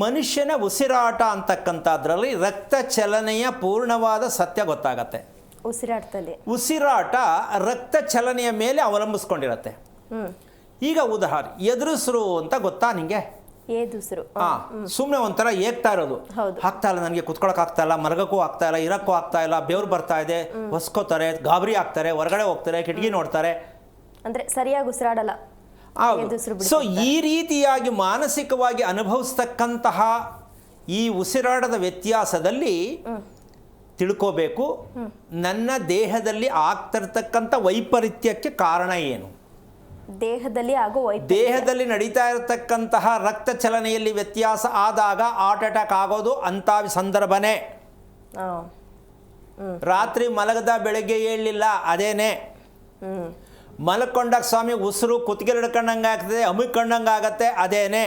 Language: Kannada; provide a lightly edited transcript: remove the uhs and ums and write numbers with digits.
ಮನುಷ್ಯನ ಉಸಿರಾಟ ಅಂತಕ್ಕಂಥದ್ರಲ್ಲಿ ರಕ್ತ ಚಲನೆಯ ಪೂರ್ಣವಾದ ಸತ್ಯ ಗೊತ್ತಾಗತ್ತೆ. ಉಸಿರಾಟದಲ್ಲಿ ಉಸಿರಾಟ ರಕ್ತ ಚಲನೆಯ ಮೇಲೆ ಅವಲಂಬಿಸ್ಕೊಂಡಿರತ್ತೆ. ಈಗ ಉದಾಹರಣೆ ಎದುರಿಸ್ರು ಅಂತ ಗೊತ್ತಾ ನಿಂಗೆ? ಏದುಸಿರು. ಸುಮ್ಮನೆ ಒಂಥರ ಏಗ್ತಾ ಇರೋದು, ಆಗ್ತಾ ಇಲ್ಲ, ನನಗೆ ಕುತ್ಕೊಳಕ್ ಆಗ್ತಾ ಇಲ್ಲ, ಮಲಗಕ್ಕೂ ಆಗ್ತಾ ಇಲ್ಲ, ಇರಕ್ಕೂ ಆಗ್ತಾ ಇಲ್ಲ, ಬೆವ್ರು ಬರ್ತಾ ಇದೆ, ಹೊಸ್ಕೋತಾರೆ, ಗಾಬರಿ ಆಗ್ತಾರೆ, ಹೊರಗಡೆ ಹೋಗ್ತಾರೆ, ಕಿಟಕಿ ನೋಡ್ತಾರೆ, ಅಂದ್ರೆ ಸರಿಯಾಗಿ ಉಸಿರಾಡಲ್ಲ. ಸೊ ಈ ರೀತಿಯಾಗಿ ಮಾನಸಿಕವಾಗಿ ಅನುಭವಿಸ್ತಕ್ಕಂತಹ ಈ ಉಸಿರಾಟದ ವ್ಯತ್ಯಾಸದಲ್ಲಿ ತಿಳ್ಕೋಬೇಕು, ನನ್ನ ದೇಹದಲ್ಲಿ ಆಗ್ತಿರ್ತಕ್ಕಂಥ ವೈಪರೀತ್ಯಕ್ಕೆ ಕಾರಣ ಏನು. ದೇಹದಲ್ಲಿ ನಡೀತಾ ಇರತಕ್ಕಂತಹ ರಕ್ತ ಚಲನೆಯಲ್ಲಿ ವ್ಯತ್ಯಾಸ ಆದಾಗ ಹಾರ್ಟ್ ಅಟ್ಯಾಕ್ ಆಗೋದು ಅಂತ ಸಂದರ್ಭನೇ. ರಾತ್ರಿ ಮಲಗದ ಬೆಳಗ್ಗೆ ಏಳಲಿಲ್ಲ ಅದೇನೆ. ಮಲ್ಕೊಂಡಾಗ ಸ್ವಾಮಿ ಉಸಿರು ಕುತ್ತಿಗೆ ಹಿಡ್ಕೊಂಡಂಗೆ ಆಗ್ತದೆ, ಅಮಿಕೊಂಡಂಗೆ ಆಗತ್ತೆ ಅದೇನೆ.